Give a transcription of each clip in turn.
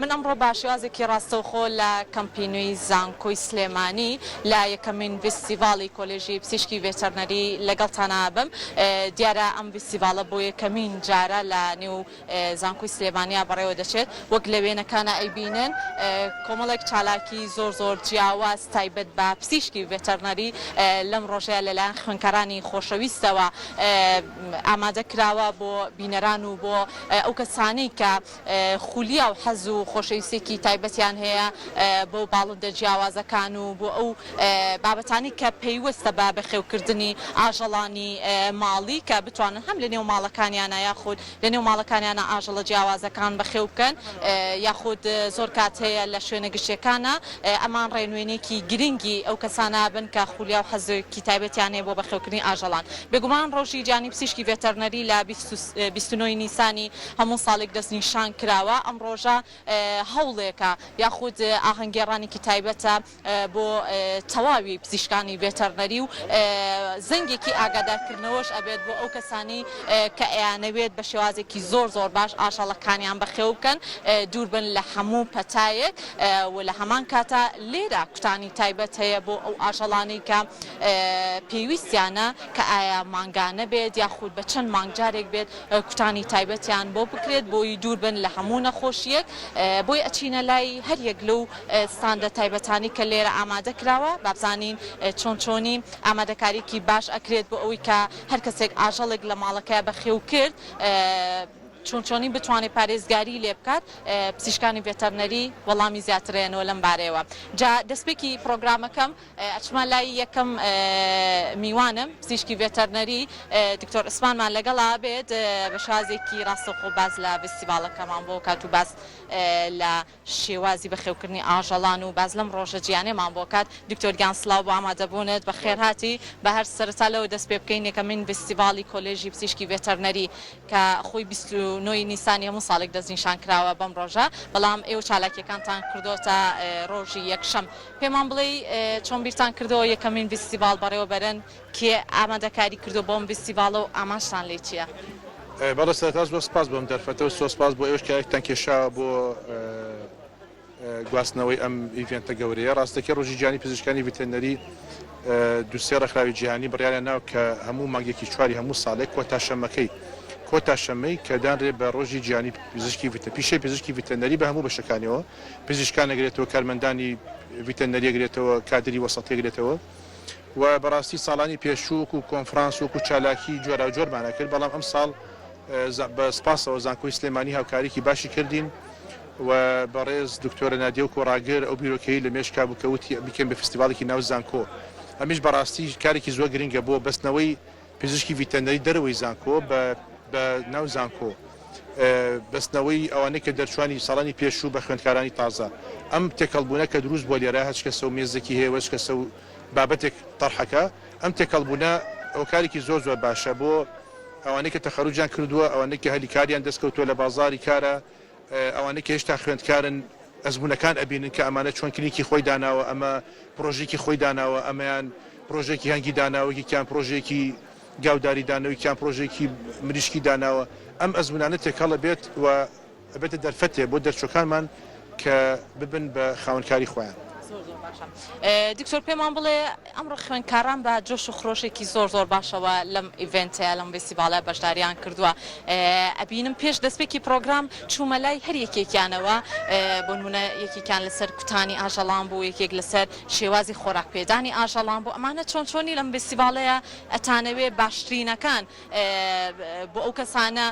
من ئەمڕۆ باشێوازێکی ڕاستەوخۆ لە کەمپینوی زانکۆی سلێمانی لە یەکەمین فستیڤاڵی کۆلێژی پزیشکی ڤێتەرنەری لەگەڵتانە بم. دیارە ئەم فستیڤاڵە بۆ یەکەمین جارە لە نێو زانکۆی سلێمانیا بەڕێوە دەچێت. وەک لە وێنەکانە ئەیبینن کۆمەڵێک چالاکی زۆر جیاواز تایبەت بە پزیشکی ڤێتەرنەری لەم ڕۆژەیە لەلایەن خوێندکارانی خۆشەویستەوە ئامادە کراوە بۆ بینەران و بۆ ئەو کەسانەی کە خولیا و حەز و خۆشەویستێکی تایبەتیان هەیە بۆ باڵندە جیاوازەکان و بۆ ئەو بابەتانی کە پێیوەستە بە بەخێوکردنی ئاژەڵانی ماڵی کە بتوانن هەم لە نێو ماڵەکانیانە یاخود لە نێو ماڵەکانیانە ئاژەڵە جیاوازەکان بەخێو بکەن یاخود زۆر کات هەیە لە شوێنە گشتەکانە ئەمان ڕێنوێنێکی گرنگی ئەو کەسانە بن کە خولیا و حەزێکی تایبەتیان هەیە بۆ بەخێوکردنی ئاژەڵان. بێگومان ڕۆژی جانی پزیشکی ڤێتەرنەری لە 29 نیسانی هەموو ساڵێک دەستنیشان کراوە. ئەم ڕۆژە هەوڵێکە یاخود ئاهەنگێڕانێکی تایبەتە بۆ تەواوی پزیشکانی ڤێتەرنەری و زەنگێکی ئاگادارکردنەوەش ئەبێت بۆ ئەو کەسانی کە ئەیانەوێت بە شێوازێکی زۆر باش ئاژەڵەکانیان بەخێو بکەن دوور بن لە هەموو پەتایەک و لە هەمان کاتە لێرە کوتانی تایبەت هەیە بۆ ئەو ئاژەڵانی کە پێویستیانە کە ئایا مانگانە بێت یاخود بە چەند مانگجارێک بێت کوتانی تایبەتیان بۆ بکرێت بۆی دوور بن لە هەموو نەخۆشیەک بۆی ئەچینە لای هەریەک لەو ستاندە تایبەتانی کە لێرە ئامادە کراوە بابزانین چۆنی ئامادەکاریکی باش ئەکرێت بۆ ئەوەی کە هەر کەسێک ئاژەڵێک لە ماڵەکەی بەخێو کرد چۆنی بتوانێت پارێزگاری لێ بکات. پزیشکانی ڤێتەرنەری وەڵامی زیاترێنەوە لەم بارەیەوە. جا دەستپێکی پرۆگرامەکەم ئەچمە لای یەکەم میوانم پزیشکی ڤێتەرنەری دکتۆر ئوسمانمان لەگەڵا بێت بە شازێکی ڕاستەوخۆ باز لە فستیڤاڵەکەمان بۆ کات و باز لە شێوازی بەخێوکردنی ئاژەڵان و باز لەم ڕۆژە جیانێمان بۆ کات. دکتۆر گیان سڵاو بۆ ئامادەبوونت بە خێرهاتی بە هەر سەرەتا لەوە دەست پێ بکەین یەکەمین فستیڤاڵی کۆلێژی پزیشکی ڤێتەرنەری کە خۆی 29 نیسانی هەموو ساڵێک دەستنیشان کراوە بەم ڕۆژە بەڵام ئێوە چالاکیەکانتان کردوتە ڕۆژی یەکشەم. پێمان بڵێ چۆن بیرتان کردەوە یەکەمین فستیڤاڵ بەڕێوە بەرن کێ ئامادەکاری کردو بۆم فستیڤاڵە و ئامانجتان لێ چییە؟ بەڵێ سەرەتاش بۆ سپاس بۆم دەرفەتەوە سۆسپاس بۆ ئێوەش کارێکتان کێشاوە بۆ گواستنەوەی ئەم ئیڤێنتە گەورەیە. ڕاستەکە ڕۆژی جیهانی پزیشکانی ڤێتەرنەری دووسێ ڕێکخراوی جیهانی بڕیاریان ناو کە هەموو مانگێکی چواری هەموو ساڵێک کۆتا شەمەی کە دانرێ بە ڕۆژی جیهانی پزیشکی پیشەی پزیشکی ڤێتەرنەری بە هەموو بەشەکانیەوە پزیشکان ئەگرێتەوە کارمەندانی ڤێتەرنەری ئەگرێتەوە کادری وەسەڵی ئەگرێتەوە و بەڕاستی ساڵانی پێشووک و کۆنفرانس وەکو چالاکی جۆرا و جۆرمانە کرد. بەڵام ئەم ساڵ بە سپاسەوە زانکۆی سلێمانی هاوکاریکی باشی کردین و بەڕێز دکتۆرە نادیە و کۆڕاگر ئەو بیرۆکەی لە مێشکا بکەوتی بکەن بە فستیڤاڵێکی ناو زانکۆ. ئەمیش بەڕاستی کارێکی زۆر گرنگە بۆ بەستنەوەی پزیشکی ڤێتەرنەری دەرەوەی زانکۆ بە ناو زانکۆ بەستنەوەی ئەوانەی کە دەرچوانی ساڵانی پێشوو بە خوێندکارانی تازە. ئەم تێکەڵبوونە کە دروست بۆ لێرە هەچ کەسە و مێزێکی هەیە هەچ کەسە و بابەتێک تەرحەکە ئەم تێکەڵبوونە ئەو کارێکی زۆر باشە بۆ ئەوانەی کە تەخەروجیان کردووە ئەوانەی کە هەلیکاریان دەستکەوتووە لە بازاری کارە ئەوانەی کە هێشتا خوێندکارن ئەزمونەکان ئەبینن کە ئەمانە چۆن کلینیکی خۆی داناوە ئەمە پرۆژێکی خۆی داناوە ئەمەیان پرۆژێکی هەنگی داناوەکییان پرۆژێکی گاوداری دانەوەیان پرۆژێکی مریشکی داناوە. ئەم ئەزمونانە تێکەڵە بێت و ئەبێتە دەرفەتێ بۆ دەرچۆکانمان کە ببن بە خاوەنکاری خۆیان. دکتۆر پێمان بڵێ ئەمڕۆ خوێندکاران بە جۆش و خرۆشێکی زۆر باشەوە لەم ئیڤێنتەیە لەم فستیڤاڵە بەشداریان کردووە. ئەبینم پێش دەستپێکی پرۆگرام چوومە لای هەر یەکێکیانەوە بۆ نمونە یەکێکیان لەسەر کوتانی ئاژەڵان بوو یەکێک لەسەر شێوازی خۆراکپێدانی ئاژەڵان بوو. ئەمانە چۆنی لەم فستیڤاڵەیە ئەتانەوێ باشترینەکان بۆ ئەو کەسانە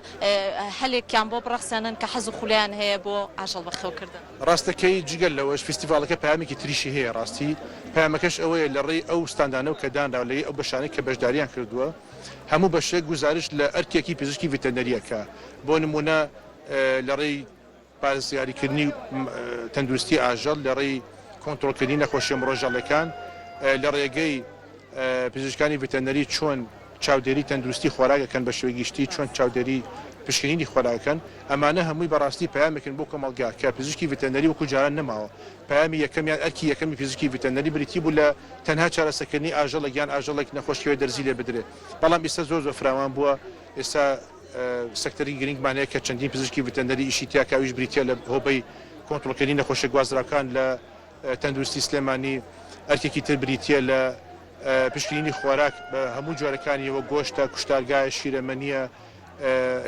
هەلێکیان بۆ بڕەخسێنن کە حەز و خولیان هەیە بۆ ئاژەڵ بەخێوکردن. ڕاستەکەی جگەل لەوەش فستیڤاڵەکە پامێکی تریشی هەیە. ڕاستی پامەکەش ئەوەیە لە ڕێی ئەو ستاندانە و کە دانراوە لە ئەو بەشانەی کە بەشداریان کردووە هەموو بەشێک گزارش لە ئەرکێکی پزیشکی ڤێتەرنەریەکە بۆ نمونە لە ڕێی پارێزگاریکردنی تەندروستی ئاژەڵ لە ڕێی کۆنتڕۆلکردنی نەخۆشیە مرۆژەڵەکان لە ڕێگەی پزیشکانی ڤێتەرنەری چۆن چاودێری تەندروستی خۆراکەکەن بە شێوەی گشتی چۆن چاودێری پشکنینی خۆراکەن. ئەمانە هەمووی بەڕاستی پامێکن بۆ کۆمەڵگا کە پزیشکی ڤێتەرنەری وەکو جاران نەماوە. پامی یەکەمیان ئەرکی یەکەمی پزیشکی ڤێتەرنەری بریتی بوو لە تەنها چارەسەکردنی ئاژەڵێک یان ئاژەڵێک نەخۆشیەوەی دەرزی لێ بدرێت. بەڵام ئێستا زۆر فراوان بووە. ئێستا سەکتەری گرنگمانەیە کە چەندین پزیشکی ڤێتەرنەری ئیشی تیاکاویش بریتە لە هۆبەی کۆنتڕۆلکردنی نەخۆشیە گوازراوەکان لە تەندروستی سلێمانی ئەرکێکی تر بریتە لە پشکنینی خۆراک بە هەموو جۆرەکانیەوە گۆشتە کوشتارگایە شیرەمەنیە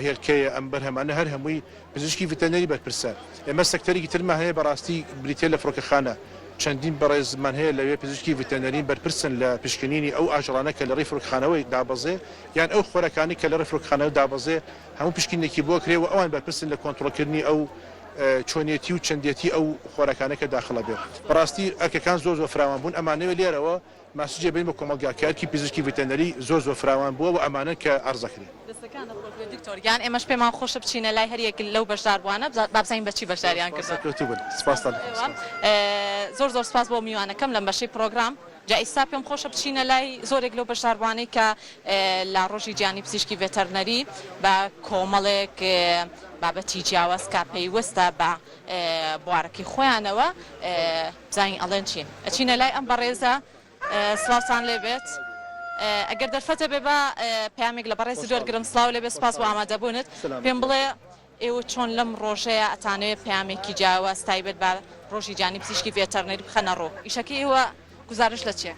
هێلکەیە ئەم بەرهەمانە هەر هەمووی پزیشکی ڤتەرنەری بەرپرسە ئێمە سەکتەرێکی ترمان هەیە بەڕاستی بریتە لە فڕۆکەخانە چەندین بەڕێزمان هەیە لەوێ پزیشکی ڤتەرنەری بەرپرسن لە پشکنینی ئەو ئاژەڵانە کە لە ڕێی فرۆکخانەوەی دابەزێ یان ئەو خۆرەکانی کە لە ڕێی فرۆکخانەوە دابەزێ هەموو پشکینێکی بۆ کرێەوە ئەوان بەرپرسن لە کۆنتڕۆلکردنی ئەو چۆنیەتی و چەندێتی ئەو خۆراکانەکە داخڵە بێت بەڕاستی ئەرکەکان زۆر فراوان بوون ئەمانەوە لێرەوە ماسوجێ بین بە کۆمەلگاکارکی پزیشکی ڤتەرنەری زۆر فراوان بووە و ئەمانە کە ئەرزەکرێ دکتۆریان ئێمەش پێمان خۆشە بچینە لای هەریەک لەو بەشداربووانە بابزین بەچی بەشداریان کردو زۆر سپاس بۆ میوانەکەم لەم بەشەی پرۆگرام جا ئێستا پێم خۆشە بچینە لای زۆرێک لەو بەشداربوانەی کە لە ڕۆژی گیانی پزیشکی ڤێتەرنەری بە کۆمەڵێک بابەتی جیاواز کا پێیوەستە بە بوارەکەی خۆیانەوە بزانین ئەڵێن چین ئەچینە لای ئەم بەڕێزە سڵاوتان لێبێت ئەگەر دەرفەتە بێ بە پامێک لە بەڕێزی دووەرگرم سلااو لێبێ سپاس بۆ ئامادەبوونت پێم بڵێ ئێوە چۆن لەم ڕۆژەیە ئەتانەوێت پامێکی جیاواز تایبەت بە ڕۆژی گیانی پزیشکی ڤێتەرنەری بخەنە ڕۆ ئیشەکەی ئێوە گزارش لە چیە؟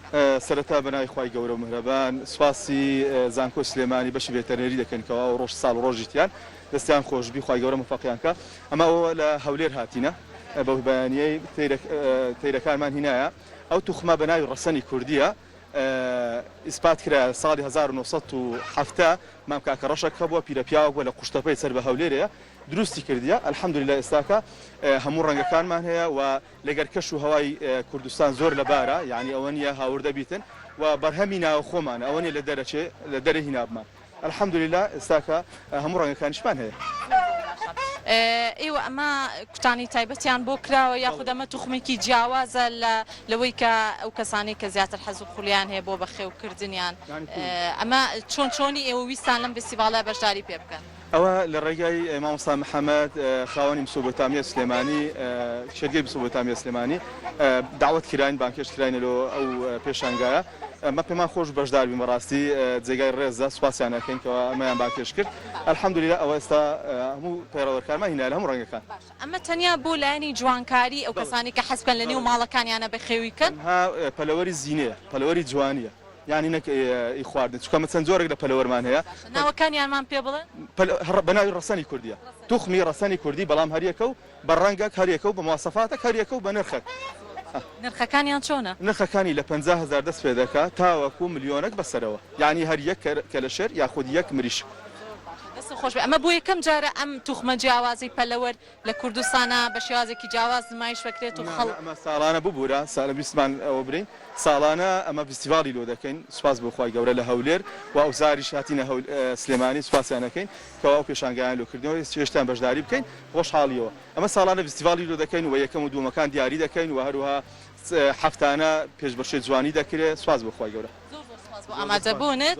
سەرەتا بەناوی خوای گەورە و میهرەبان سواسی زانکۆ سلێمانی بەشی ڤێتەرنەری دەکەنکەوە و ڕۆژ ساڵ ڕۆژیتیان دەستیان خۆشبی خوای گەورە موفەقیانکە ئەمەوە لە هەولێر هاتینە بە بەیانیەی تەیرەکانمان هینایە ئەو توخمە بەناوی ڕەسەنی کوردیە ئیسپات کرا ساڵی 1970 مام کاکە ڕەشێک بووە پیرەپیاوە بووە لە قوشتەپەی سەر بە هەولێرەیە دروستی کردیە ئەلحەمدولیلا ئێستاکە هەموو ڕەنگەکانمان هەیە و لەگەر کەش و هەوای کوردستان زۆر لەبارە یعنی ئەوە نیە هاوردە بیتن و بەرهەمی ناوە خۆمان ئەوە نیە لە دەرە هینابمان ئەلحەمدولیلا ئێستاکە هەموو ڕەنگەکانیشمان هەیە ئێوە ئەمە کوتانی تایبەتیان بۆ کراوە یاخود ئەمە توخمێکی جیاوازە لەوەی کە ئەو کەسانی کە زیاتر حەز و خولیان هەیە بۆ بەخێوکردنیان ئەمە چۆنی ئێوە ویستان لەم فستیڤالە بەشداری پێ بکەن ئەوە لە ڕێگای مامۆستا محەممەد خاوەنی مسۆبۆتامیە سلێمانی شەرگەی مسۆبۆتامیە سلێمانی داوت کراین بانکێش کراینەوە ئەو پێشانگایە ئەمە پێمان خۆش بەشدار بین بەڕاستی جێگای ڕێزە سوپاسیانەکەینکەوە ئەمەیان بانکێش کرد ئەلحەمدولیلا ئەوە ئێستا هەموو پەیڕەوەرکارمان هینایە لە هەموو ڕەنگەکان ئەمە تەنیا بۆ لایەنی جوانکاری ئەو کەسانی کە حەز بکەن لە نێو ماڵەکانیانە بەخێویکەن پەلەوەری زینەیە پەلەوەری جوانیە یعنی نەک ئی خواردن چکەمە چەند جۆرێک لە پەلەوەرمان هەیە ناوەکانیانمان پێ بڵێن بەناوی ڕەسەنی کوردیە توخمی ڕەسەنی کوردی بەڵام هەریەکە و بە ڕەنگەک هەریەکە و بە مواسەفاتە هەریەکە و بە نرخەک نرخەکانیان چۆنە؟ نرخەکانی لە 50,000 دەست پێ دەکات تاوەکو ملیۆنێک بەسەرەوە یعنی هەر یەک کە لە شەر یاخود یەک مریش خۆش ئەمە بۆ یەکەم جارە ئەم توخمە جیاوازی پەلەوەر لە کوردستانە بە شێوازێکی جیاواز نمایش بکرێت و خەڵ ئەمە ساڵانە ببوورە ساڵە بیستمان ئەوە برین ساڵانە ئەمە فستیڤالی لۆ دەکەین سوپاس بۆ خوای گەورە لە هەولێر و ئەو زاری شاتینە سلێمانی سوپاسیانەکەین کەوا ئەو پێشانگایان لۆ کردنەوە چێشتیان بەشداری بکەین خۆشحاڵیەوە ئەمە ساڵانە فستیڤالی لۆ دەکەین و یەکەم و دووەمەکان دیاری دەکەین و هەروها هەفتانە پێشبەشێ جوانی دەکرێت سوپاس بۆ خوای گەورە ئامادەبوونت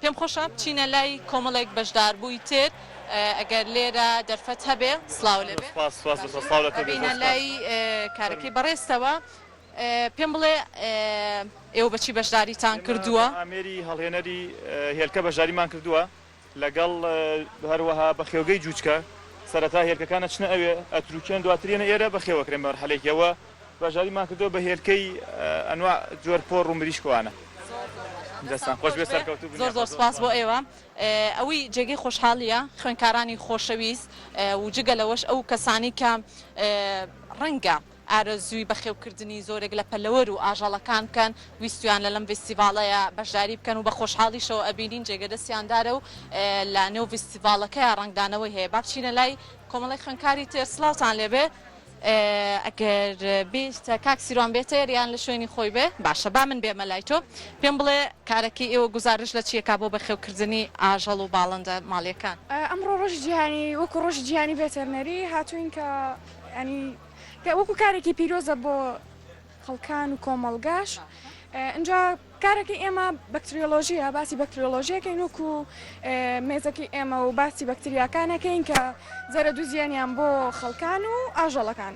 پێم خۆشە بچینە لای کۆمەڵێک بەشدار بووی تر ئەگەر لێرە دەرفەت هەبێ سلااو لەبێ لای کارەکەی بەڕێستەوە پێم بڵێ ئێوە بەچی بەشداریتان کردووە ئامێری هەڵهێنەری هێلکە بەشداریمان کردووە لەگەڵ هەروەها بە خێوگەی جوچکە سەرەتا هێلکەکانە چنە ئەوێ ئەتروکیان دواترێنە ئێرە بەخێوەکرێن بەرحەلێکەوە بەژاریمان کردەوە بە هێلکەی ئەنوا جۆر پۆڕ و مریشکوانە زۆر سپاس بۆ ئێوە ئەوەی جێگەی خۆشحاڵیە خوێنکارانی خۆشەویست و جگە لەوەش ئەو کەسانی کە ڕەنگە ئارەزووی بەخێوکردنی زۆرێک لە پەلەوەر و ئاژەڵەکان بکەن ویستیان لە لەم فستیڤالەیە بەشداری بکەن و بە خۆشحاڵیشەوە ئەبینین جێگە دەستیاندارە و لە نێو فستیڤالەکەی ڕنگدانەوەی هەیە با بچینە لای کۆمەڵی خوێنکاری تر سلااوتان لێبێ ئەگەر بێتە کاک سیروان بێتە یان لە شوێنی خۆی بێ باشە با من بێمە لای تۆ پێم بڵێ کارەکەی ئێوە گزارش لە چیەکە بۆ بەخێوکردنی ئاژەڵ و باڵندە ماڵیەکان ئەمڕۆ ڕۆژی جیهانی وەکو ڕۆژی جیهانی ڤێتەرنەری هاتوین کە ینی وەکو کارێکی پیرۆزە بۆ خەڵکان و کۆمەڵگاش اینجا کارێکی ئێمە بەکتریۆلۆژیە باسی بەکتریۆلۆژیەکەین وەکو مێزەکی ئێمە و باسی بەکتریاکانەکەین کە زەرە دووزیانیان بۆ خەڵکان و ئاژەڵەکان.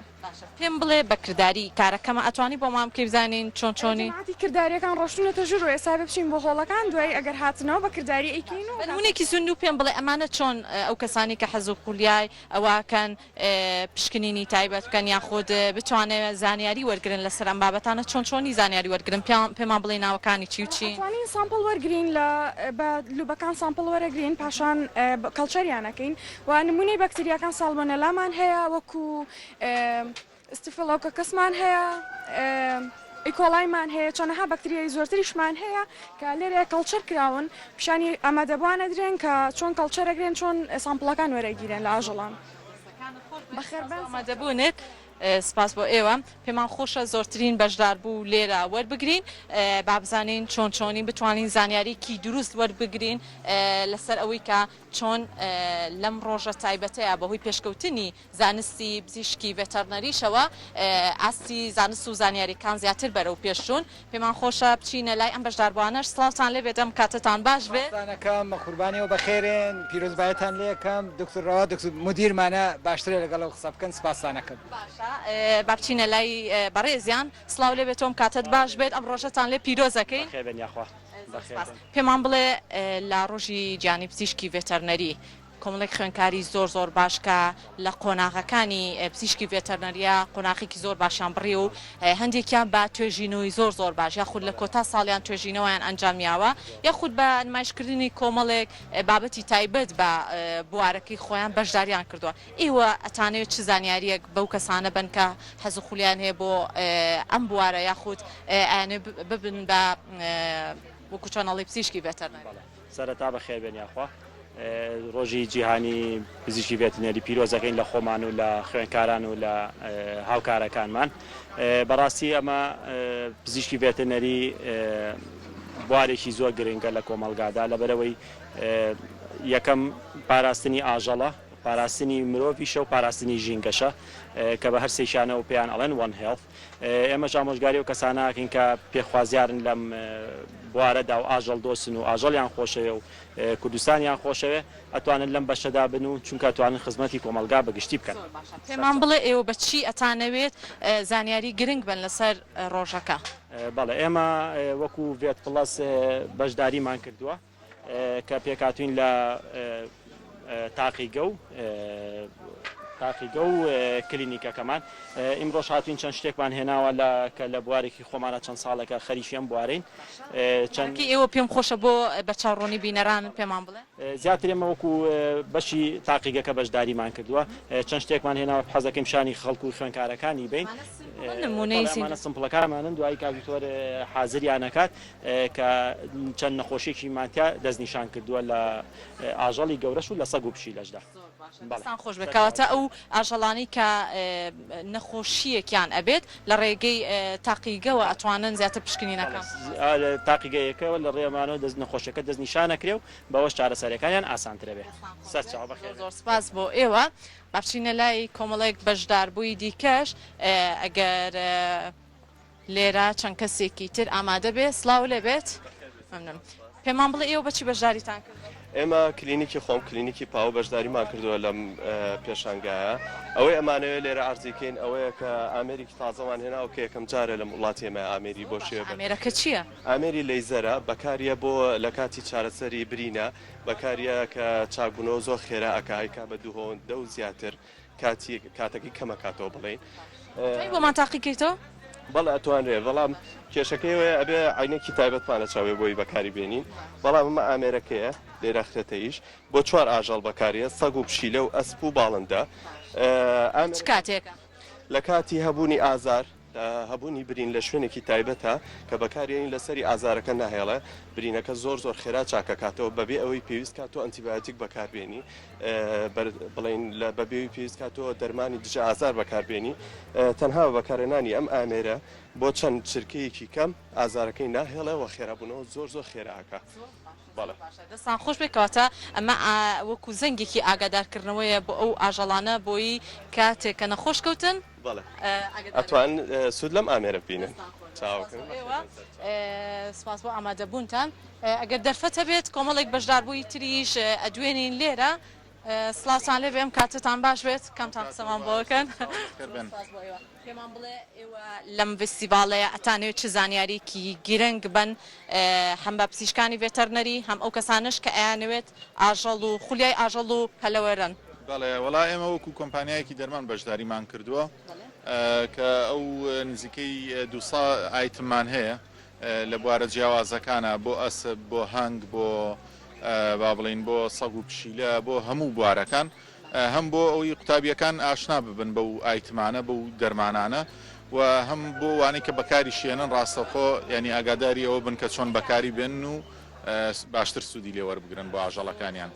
پێم بڵێ بەکردداری کارەکەمە ئەتوانی بۆ مام کە بزانین چۆنی جەماعەتی کردداریەکان ڕۆشتونەتە ژوور و ئێستا بچین بۆ هۆڵەکان دوای ئەگەر هاتنەوە بەکردداری ئەیکەین و نمونێکی زوند و پێم بڵێ ئەمانە چۆن ئەو کەسانی کە حەزوو قولیای ئەوەکەن پشکنینی تایبەت بکەن یاخود بتوانێت زانیاری وەرگن لەسەر ئەم بابەتانە چۆنی زانیاری وەرگن پێمان بڵێ ناوەکانی چی و چی توانین سامپڵ وەرگین لە لوبەکان سامپڵ وەرەگرین پاشان کەڵچەریانەکەین و نمونەی بەکتریاکان ساڵمۆنەلامان هەیە وەکو استفلۆکە کەسمان هەیە ئیکۆلایمان هەیە چۆنەها بەکتریای زۆرتریشمان هەیە کە لێرە کەڵچەر کراون پیشانی ئامادەبوانە درێن کە چۆن کەڵچەرەگرێن چۆن سامپڵەکان وەرەگیرن لە ئاژەڵان ئامادەبوونێت سپاس بۆ ئێوە پێمان خۆشە زۆرترین بەشدار بوو لێرە وەربگرین بابزانین چۆنی بتوانین زانیاریکی دروست وەربگرین لەسەر ئەوەی کە چۆن لەم ڕۆژە تایبەتەیە بەهۆی پێشکەوتنی زانستی پزیشکی ڤێتەرنەریشەوە ئاستی زانست و زانیاریەکان زیاتر بەرەو پێشچوون پێمان خۆشە بچینە لای ئەم بەشداربووانەش سڵاوتان لێ بێدەم کاتتان باش بێت قوربانیەوە بەخێرن پیرۆزبایەتان لێکم دکتۆرەوە مدیرمانە باشترە لەگەڵ قسە بکەن سپاسانەکەم با بچینە لای بەڕێزیان سڵاو لێ بێتۆم کاتت باش بێت ئەم ڕۆژەتان لێ پیرۆزەکەی پێمان بڵێ لە ڕۆژی گیانی پزیشکی ڤێتەرنەری کۆمەڵێک خوێنکاری زۆر باشکە لە قۆناغەکانی پزیشکی ڤێتەرنەریە قۆناغێکی زۆر باشیان بڕی و هەندێکیان بە توێژینەوەی زۆر باش یاخود لە کۆتا ساڵیان توێژینەوەیان ئەنجامیاوە یاخود بە نمایشکردنی کۆمەڵێک بابەتی تایبەت بە بوارەکەی خۆیان بەشداریان کردووە ئێوە ئەتانەوێت چ زانیاریەک بەو کەسانە بن کە حەز خولیان هەیە بۆ ئەم بوارە یاخود ئەیانێ ببن بە وەکو چۆنەڵی پزیشکی ڤێتەرنەری سەرەتا بەخێر بێن یاخوا ڕۆژی جیهانی پزیشکی ڤێتەرنەری پیرۆزەکەین لە خۆمان و لە خوێنکاران و لە هاوکارەکانمان بەڕاستی ئەمە پزیشکی ڤێتەرنەری بوارێکی زۆر گرنگە لە کۆمەلگادا لەبەرەوەی یەکەم پاراستنی ئاژەڵە پاراستنی مرۆڤیشە و پاراستنی ژینگەشە کە بە هەر سێشانەوە پێیان ئەڵێن وان هێڵف ئێمە ئامۆژگاری و کەساناکەین کە پێخوازیارن لەم بوارەدا و ئاژەڵ دۆسن و ئاژەڵیان خۆشەوێ و کوردستانیان خۆشەوێ ئەتوانن لەم بەشەدا بن و چونکە ئەتوانن خزمەتی کۆمەلگا بەگشتی بکەن پێمان بڵێ ئێوە بەچی ئەتانەوێت زانیاری گرنگ بن لەسەر ڕۆژەکە بەڵێ ئێمە وەکو ڤێت پڵەس بەشداریمان کردووە کە پێکاتوین لە تاقیگە و کلینیکەکەمان ئیمڕۆژ هاتوین چەند شتێکمان هێناوە لە بوارێکی خۆمانە چەند ساڵێکە خەریکیان بوارین چەندی ئێوە پێم خۆشە بۆ بە چاڕۆنی بینەران پێمان بڵێ زیاتر ئێمە وەکو بەشی تاقیگەکە بەشداریمان کردووە چەند شتێکمان هێناوە حەزەکەم شانی خەڵکو و خوێنکارەکانی بین نمونەیە سمپڵەکانمانن دوایی کاکتۆر حازریانەکات کە چەند نەخۆشیێکی مانتیا دەستنیشان کردووە لە ئاژەڵی گەورەش و لە سەگ و پشی لەشدا دەستان خۆش بکەوەتە ئەو ئاژەڵانی کە نەخۆشیەکیان ئەبێت لە ڕێگەی تاقیگەوە ئەتوانن زیاتر پشکنینەکەم تاقیگەیەکەوە لە ڕێمانەوە دەست نەخۆشەکە دەستنیشانەکرێ و بەوەش چارەسەرەکانیان ئاسانترە بێت زۆر سپاس بۆ ئێوە با بچینە لای کۆمەڵێک بەشدار بووی دیکەش ئەگەر لێرە چەند کەسێکی تر ئامادە بێت سڵاو لێ بێت پێمان بڵێ ئێوە بەچی بەشداریتان کرد ئێمە کلینیکی خۆم کلینیکی پاو بەشداریمان کردووە لەم پێشانگایە ئەوەی ئەمانەوێت لێرە ئارزیکەین ئەوەیە کە ئامێریکی تازەمان هێنا و کە یەکەم جارە لە وڵاتی ئێمە ئامێری بۆ شێ ئامێرەکە چییە؟ ئامێری لەیزەرە بەکاریە بۆ لە کاتی چارەسەری برینە بەکاریە کە چاکبوونەوە زۆر خێرا ئەکایکا بە دوو و زیاتر کاتێکی کەمە کاتەوە بڵێن بۆمان تاقیکەیتەوە؟ بەڵێ ئەتوانرێ بەڵام کێشەکەیەوە ئەبێ عینێکی تایبەتمانە چاوێ بۆی بەکاری بێنین بەڵام ئەمە ئامێرەکەیە لێرە خرێتەیش بۆ 4 ئاژەڵ بەکارە سەگ و پشیلە و ئەسپ و باڵندە کاتێکە لە کاتی هەبوونی ئازار هەبوونی برین لە شوێنێکی تایبەتە کە بەکارێنین لەسەری ئازارەکە ناهێڵە برینەکە زۆر خێرا چاکەکاتەوە بەبێ ئەوەی پێویست کاتۆ ئەنتیبیۆتیک بەکاربێنی بڵین لە بەبێوی پێویست کاتۆ دەرمانی دژە ئازار بەکاربێنی تەنها بەکارێنانی ئەم ئامێرە بۆ چەند چرکەیەکی کەم ئازارەکەی ناهێڵەوە خێرابوونەوە زۆر خێراکە دەستان خۆش بکاتە ئەمە وەکو زەنگێکی ئاگادارکردنەوەیە بۆ ئەو ئاژەڵانە بۆی کاتێککە نەخۆش کەوتن ئەتوان سود لەم ئامێرە بینن سپاس بۆ ئامادەبوونتان ئەگەر دەرفەتە بێت کۆمەڵێک بەشداربووی تریش ئەدوێنین لێرە سڵاتان لێ بێم کاتتان باش بێت کەمتان قسەمان بۆکەن پێمان بڵێ ئێوە لەم فستیڤالەیە ئەتانەوێت چ زانیاریکی گرنگ بن هەم بە پزیشکانی ڤێتەرنەری هەم ئەو کەسانش کە ئەیانەوێت ئاژەڵ و خولیای ئاژەڵ و پەلەوەرن بەڵێ وەڵا ئێمە وەکو کۆمپانیایەکی دەرمان بەشداریمان کردووە کە ئەو نزیکەی دووسا ئایتممان هەیە لە بوارە جیاوازەکانە بۆ ئەسب بۆ هەنگ بۆ با بڵین بۆ سەگ و پشیلە بۆ هەموو بوارەکان هەم بۆ ئەوی قوتابیەکان ئاشنا ببن بەو ئایتمانە بەو دەرمانانە و هەم بۆ وانەی کە بەکاری شێنن ڕاستەخۆ ینی ئاگاداری ئەوە بن کە چۆن بەکاری بێن و باشتر سوودی لێ وەربگرن بۆ ئاژەڵەکانیان.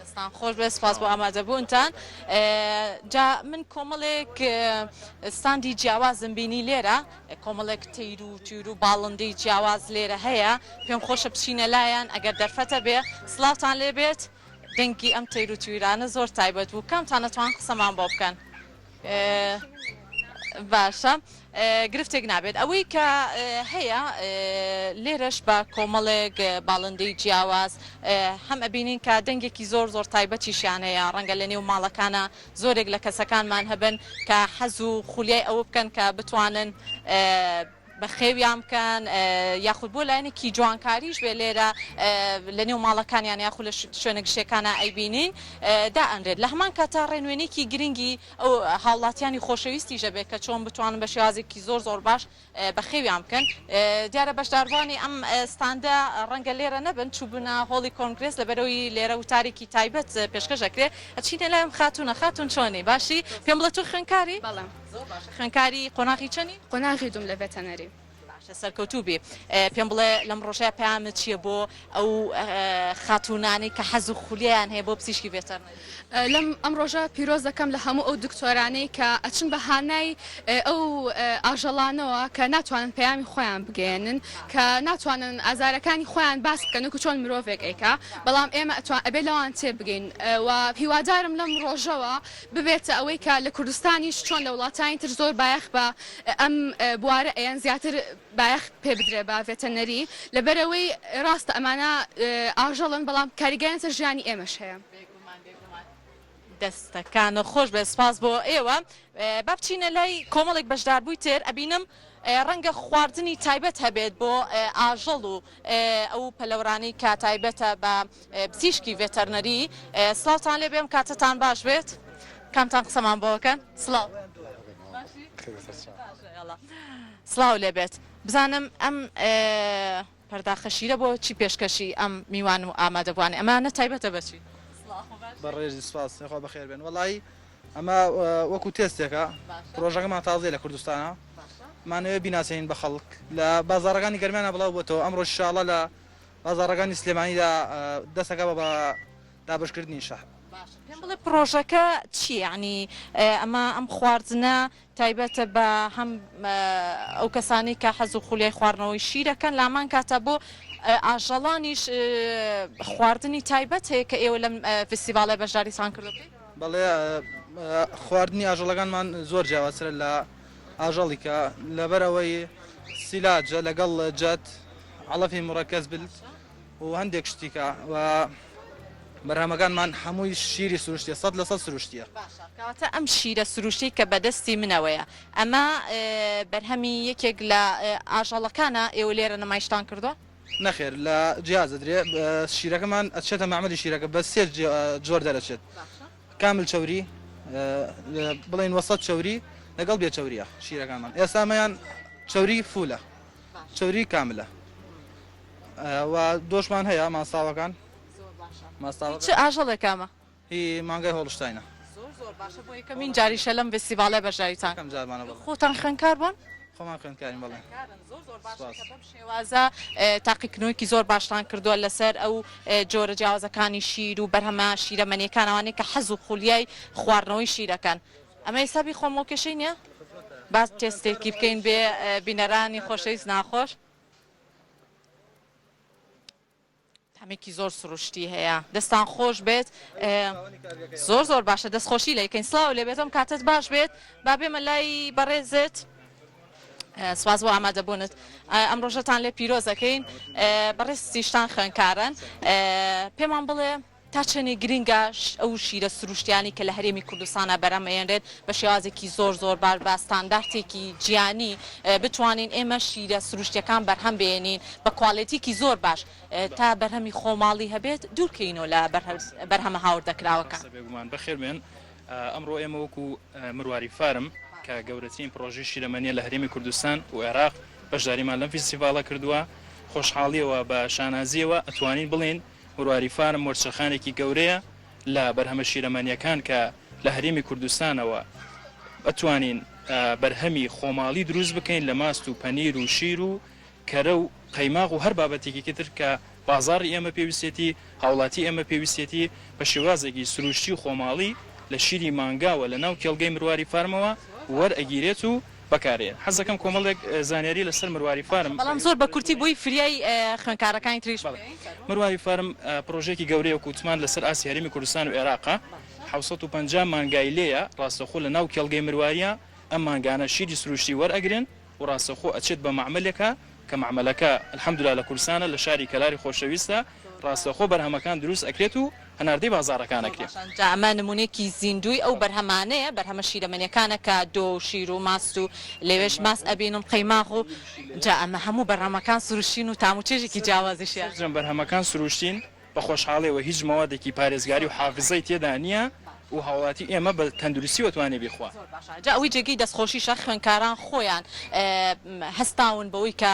دەستان خۆش بێ سپاس بۆ ئامادەبوونتان جا من کۆمەڵێک ستاندی جیاوازم بینی لێرە کۆمەڵێک تیر و تیر و باڵندەی جیاواز لێرە هەیە پێم خۆشە بچینە لایەن ئەگەر دەرفەتە بێ سڵاوتان لێ بێت دەنگی ئەم تیر و تویرانە زۆر تایبەت بوو کەمتان نەتوان قسەمان بۆ بکەن باشە گرفتێک نابێت ئەوەی کە هەیە لێرەش بە کۆمەڵێک باڵندەی جیاواز هەم ئەبینین کە دەنگێکی زۆر زۆر تایبەتیشیان هەیە ڕەنگە لە نێو ماڵەکانە زۆرێک لە کەسەکانمان هەبن کە حەز و خولیای ئەوە بکەن کە بتوانن بە خێویان بکەن یاخود بۆ لایەنێکی جوانکاریش بێ لێرە لە نێو ماڵەکانیان یاخود لە شوێنە گشتەکانە ئەیبینین دائەنرێت لە هەمان کاتا ڕێنوێنێکی گرنگی ئەو هاوڵاتیانی خۆشەویستیژە بێت کە چۆن بتوانن بە شێوازێکی زۆر زۆر باش بە خێویان بکەن دیارە بەشداروانی ئەم ستاندا ڕەنگە لێرە نەبن چوبنە هۆڵی کۆنگرس لەبەرەوەی لێرە وتارێکی تایبەت پێشکەشەکرێ ئەچینە لایم خاتونە خاتون چۆنی باشی پێم بڵێ تو خوێنکاری خوێنکاری قۆناغی چەنی قۆناغی دوم لە ڤێتەنەری سەرکەوتوو بێ پێم بڵێ لەم ڕۆژەیە پامت چییە بۆ ئەو خاتونانی کە حەز و خولیان هەیە بۆ پزیشکی ڤێتەرنەری لەم ئەم ڕۆژە پیرۆز دەکەم لە هەموو ئەو دکتۆرانەی کە ئەچن بە هانای ئەو ئاژەڵانەوە کە ناتوانن پەیامی خۆیان بگەێنن کە ناتوانن ئازارەکانی خۆیان باس بکەن و چۆن مرۆڤێک ئەیکا بەڵام ئێمە ئەبێ لەوان تێ بگەین و هیوادارم لەم ڕۆژەوە ببێتە ئەوەی کە لە کوردستانیش چۆن لە وڵاتانی تر زۆر بایەخ بە ئەم بوارە ئەیان زیاتر بایەخ پێ بدرێ بە ڤێتەنەری لەبەرەوەی ڕاستە ئەمانە ئاژەڵن بەڵام کاریگەریانتە ژیانی ئێمەش هەیە دەستەکانە خۆش بێ سپاس بۆ ئێوە با بچینە لای کۆمەڵێک بەشداربووی تر ئەبینم ڕەنگە خواردنی تایبەت هەبێت بۆ ئاژەڵ و ئەو پەلەورانی کە تایبەتە بە پزیشکی ڤێتەرنەری سڵاوتان لێ بێم کاتتان باش بێت کامتان قسەمان بۆکەن سڵاو سڵاو لێ بێت بزانم ئەم پەرداخەشیرە بۆ چی پێشکەشی ئەم میوان و ئامادەبووانی ئەمانە تایبەتە بەچی بەڕێژی سپاس خۆ بەخێر بێن وەڵی ئەمە وەکو تێستێکە پرۆژەکەمان تازای لە کوردستانە مانەوێت بیناسیین بە خەڵک لە بازارەکانی گەرمانە بڵاو بۆتەوە ئەمڕۆ شاڵە لە بازارەکانی سلێمانیدا دەستەکە بە دابشکردنی شەهر پێم بڵێ پرۆژەکە چی یعنی ئەمە ئەم خواردنە تایبەتە بە هەم ئەو کەسانی کە حەز و خولیای خواردنەوەی شیرەکەن لامان کاتە بۆ ئاژەڵانیش خواردنی تایبەت هەیە کە ئێوە لەم فستیڤالە بەشداریتان کردوکەی بەڵێ خواردنی ئاژەڵەکان زۆر جیاوازترە لە ئاژەڵی کە لەبەرەوەی سیلاجە لەگەڵ جەت عەڵەفی مڕەکەز بلت و هەندێک شتیکە و بەرهەمەکانمان هەمووی شیری سروشتیە 100% سروشتیە کەواتە ئەم شیرە سروشتی کە بەدەستی منەوەیە ئەمە بەرهەمی یەکێک لە ئاژەڵەکانە ئێوە لێرە نمایشتان کردووە؟ نەخێر لە جیازە درێ شیرەکەمان ئەچێتە معمەلی شیرەکە بە سێ جۆر دەرەچێت کامل چەوری بڵین وەسەد چەوری لەگەڵ بێ چەوریە شیرەکانمان ئێسامەیان چەوری فولە چەوری کاملە و دۆشمان هەیە ماساوەکان چ ئاژەڵێکامە؟ هی مانگای هۆڵشتاینە زۆر باشە بۆ یەکەمین جاریشە لەم فستیڤالە بەشداریتان خۆتان خوێندکار بوون؟ خۆمان خوێندکارین بەڵێ زۆر باشە بەم شێوازە تاقیکردنەوەیکی زۆر باشتان کردووە لەسەر ئەو جۆرە جیاوازەکانی شیر و بەرهەمە شیرەمەنیەکانەوانی کە حەز و خولیای خواردنەوەی شیرەکەن ئەمە حسابی خۆمۆکێشەی نییە؟ باز تێستێکی بکەین بێ بینەرانی خۆشەویست ناخۆش هەمێکی زۆر سروشتی هەیە دەستان خۆش بێت زۆر زۆر باشە دەستخۆشی لەکەین سڵاو لێ بێتم کاتت باش بێت با بێمە لای بەڕێزت سواز بۆ ئامادەبوونت ئەم ڕۆژەتان لێ پیرۆزەکەین بەڕێستیشتان خوێنکارن پێمان بڵێ تا چەنێ گرنگە ئەو شیرە سروشتیانی کە لە هەرێمی کوردستانە بەرەمەێنرێت بە شێوازێکی زۆر بار بە ستانداردێکی جیانی بتوانین ئێمە شیرە سروشتیەکان بەرهەم بێنین بە کواڵێتیکی زۆر باش تا بەرهەمی خۆماڵی هەبێت دوورکەینەوە لە بەرهەمە هاوردەکراوەکان. بەخێر بێن ئەمڕۆ ئێمە وەکو مرواری فارم کە گەورەترین پرۆژەی شیرەمەنیە لە هەرێمی کوردستان و عێراق بەشداریمان لەم فیستیڤالە کردووە خۆشحاڵیەوە بە شانازیەوە ئەتوانین بڵێن مرواری فارم مۆرچەخانێکی گەورەیە لە بەرهەمە شیرەمەنیەکان کە لە هەرێمی کوردستانەوە ئەتوانین بەرهەمی خۆماڵی دروست بکەین لە ماست و پەنیر و شیر و کەرە و قەیماغ و هەر بابەتێکی تر کە بازاری ئێمە پێویستێتی هاوڵاتی ئێمە پێویستێتی بە شێوازێکی سروشتی و خۆماڵی لە شیری مانگاوە لە ناو کێڵگەی مرواری فارمەوە وەرئەگیرێت و بەکارێن حەزەکەم کۆمەڵێک زانیاری لەسەر مرواری فارم بەڵام زۆر بە کورتی بۆی فریای خوێنکارەکانی تریش مرواری فارم پرۆژێکی گەورەیە و کووتمان لەسەر ئاسی هەرێمی کوردستان و عێراقا 750 مانگای لێیە ڕاستەخۆ لە ناو کێڵگەی مرواریە ئەم مانگانە شیری سروشتی وەرئەگرن و ڕاستەخۆ ئەچێت بە معمەلێکە کە معمەلەکە الحەمدوللا لە کوردستانە لە شاری کەلاری خۆشەویستە ڕاستەخۆ بەرهەمەکان دروست ئەکرێت و هەناردەی بازارەکانەکرێت. ئەمە نمونێکی زیندوی ئەو بەرهەمانەیە بەرهەمە شیرەمەنیەکانە کە دۆ شیر و ماست و لێوێش ماست ئەبینم قەیماغ و جا ئەمە هەموو بەرهەمەکان سروشتین و تاموچێژێکی جیاوازیشیان بەرهەمەکان سروشتین بە خۆشحاڵیەوە هیچ مەوادێکی پارێزگاری و حافزەی تێدا نییە و هاوڵاتی ئێمە بە تەندروستی وتوانێ بخوا ئەوی جێگەی دەستخۆشی شە خوێنکاران خۆیان هەستاون بەوەی کە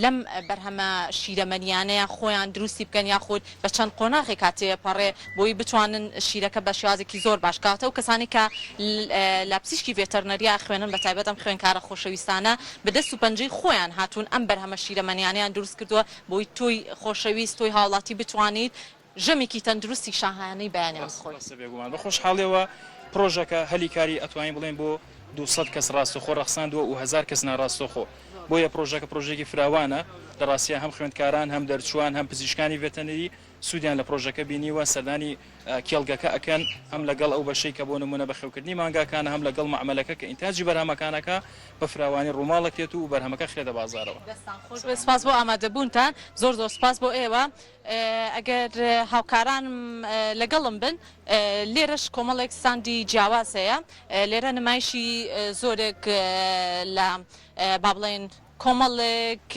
لەم بەرهەمە شیرەمەنیانەیە خۆیان دروستی بکەن یاخود بە چەند قۆناغی کاتێپەڕێ بۆی بتوانن شیرەکە بە شێوازێکی زۆر باشکاتە و کەسانی کە لە پزیشکی ڤێتەرنەریا خوێنن بە تایبەت ئەم خوێنکارە خۆشەویستانە بە دەست و پەنجەی خۆیان هاتوون ئەم بەرهەمە شیرەمەنیانیان دروست کردووە بۆی تۆی خۆشەویست تۆی هاوڵاتی بتوانیت ژەمێکی تەندروستی شاهانەی بەیانیان خۆی بە خۆشحاڵیەوە پرۆژەکە هەلیکاری ئەتوانین بڵێن بۆ 200 کەس ڕاستەخۆ ڕەخساندووە و 1000 کەس ناڕاستەخۆ بۆیە پرۆژەکە پرۆژێکی فراوانە لە ڕاستیە هەم خوێندکاران هەم دەرچوان هەم پزیشکانی ڤێتەنەری سوودیان لە پرۆژەکە بینیوە سەردانی کێڵگەکە ئەکەن هەم لەگەڵ ئەو بەشەی کە بۆ نمونە بەخێوکردنی مانگاکانە هەم لەگەڵ معمەلەکە کە ئینتاجی بەرهەمەکانەکە بە فراوانی ڕووماڵەکرێت و بەرهەمەکە خرێتە بازارەوە. سپاس بۆ ئامادەبوونتان زۆر سپاس بۆ ئێوە ئەگەر هاوکاران لەگەڵم بن لێرەش کۆمەڵێک ساندی جیاواز هەیە لێرە نمایشی زۆرێک لە با بڵێن کۆمەڵێک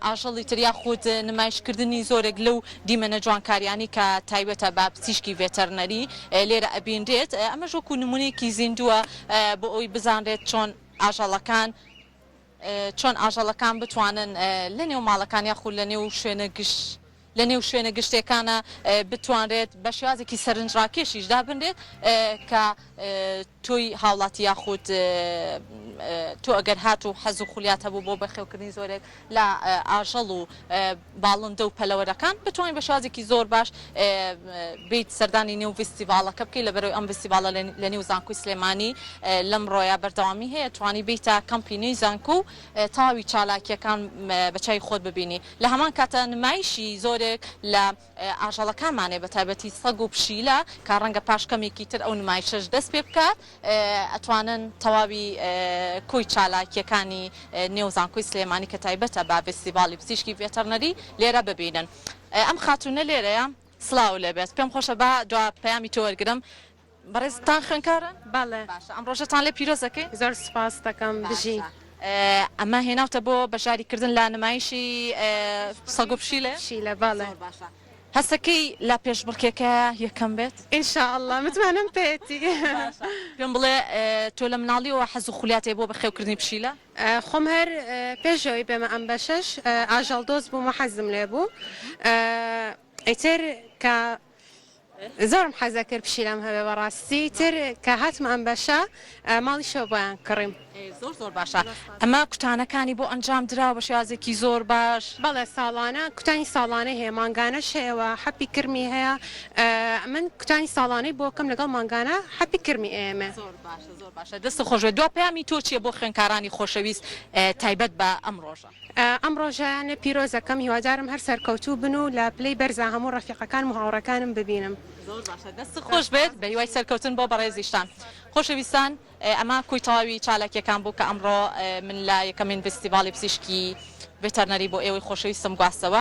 ئاژەڵی تریا خود نمایشکردنی زۆرێک لەو دیمەنە جوانکاریانی کە تایبەتە بە پزیشکی ڤێتەرنەری لێرە ئەبیندرێت ئەمە ژۆکو نمونەیەکی زیندووە بۆ ئەوی بزانرێت چۆن ئاژەڵەکان بتوانن لە نێو ماڵەکان یاخود لە نێو شوێنە گشتەکانە بتوانرێت بە شێوازێکی سەرنجڕاکێشیشدا بنرێت کە تۆی هاوڵاتی یاخود تۆ ئەگەر هات و حەز و خولیات هەبوو بۆ بەخێوکردنی زۆرێک لە ئاژەڵ و باڵندە و پەلەوەرەکان بتوانین بە شێوازێکی زۆر باش بیت سەردانی نێو فستیڤالەکە بکەیت لەبەرەوەی ئەم فستیڤالە لە نێو زانکۆی سلێمانی لەم ڕۆیە بەردەوامی هەیە توانی بیتە کەمپینەی زانکۆ و تاوی چالاکیەکان بە چای خۆت ببینی لە هەمان کاتە نمایشی زۆرێک لە ئاژەڵەکانمانێ بە تایبەتی سەگ و پشیلە کە ڕەنگە پاشکەمێکی تر ئەو نمایشەش دەست پێ بکات ئەتوانن تەواوی کۆی چالاکیەکانی نێو زانکۆی سلێمانی کە تایبەتە بە فستیڤاڵی پزیشکی ڤێتەرنەری لێرە ببینن. ئەم خاتونە لێرەیە سڵاو لێبێت پێم خۆشە بە دوا پەیامی تۆ وەرگرم بەڕێزتان خوێنکارن؟ بەڵێ ئەم ڕۆژەتان لێ پیرۆزەکەی؟ زۆر سپاس دەکەم بژی. ئەمە هێناوتە بۆ بەشاریکردن لە نمایشی سەگ و پشیلە؟ پشیلە بەڵێ. هەستەکەی لە پێشبڕکێکە یەکەم بێت؟ ئینشاءڵڵا متمانم پێێتی. پێم بڵێ تۆ لە مناڵیەوە حەز و خولیاتێ بۆ بەخێوکردنی پشیلە؟ خۆم هەر پێشەوەی بێمە ئەم بەشەش ئاژەڵ دۆست بوومە حەزم لێ بوو. ئیتر کە زۆرم حەزە کرد پشیلەم هەبێ بەڕاستی تر کە هاتمە ئەم بەشە ماڵی شەو بۆیان کڕیم. زۆر باشە ئەمە کوتانەکانی بۆ ئەنجام درا بە شێوازێکی زۆر باش. بەڵێ ساڵانە کوتانی ساڵانە هەیە مانگانەش هەیەوە حەپی کرمی هەیە من کوتانی ساڵانەی بۆکەم لەگەڵ مانگانە حەپی کرمی ئێمە. زۆر باشە دەست خۆشوێ دو پەیامی تۆ چیە بۆ خوێنکارانی خۆشەویست تایبەت بە ئەم ڕۆژە؟ ئەم ڕۆژانە پیرۆزەکەم هیوادارم هەر سەرکەوتوو بن و لە پلەی بەرزە هەموو ڕەفیقەکان و هاوڕەکانم ببینم. دەست خۆش بێت بە هیوای سەرکەوتن بۆ بەڕێزیشتان خۆشەویستان ئەمە کوی تەواوی چالاکیەکان بوو کە ئەمڕۆ من لە یەکەمین فستیڤاڵی پزیشکی ڤێتەرنەری بۆ ئێوەی خۆشەویستم گواستەوە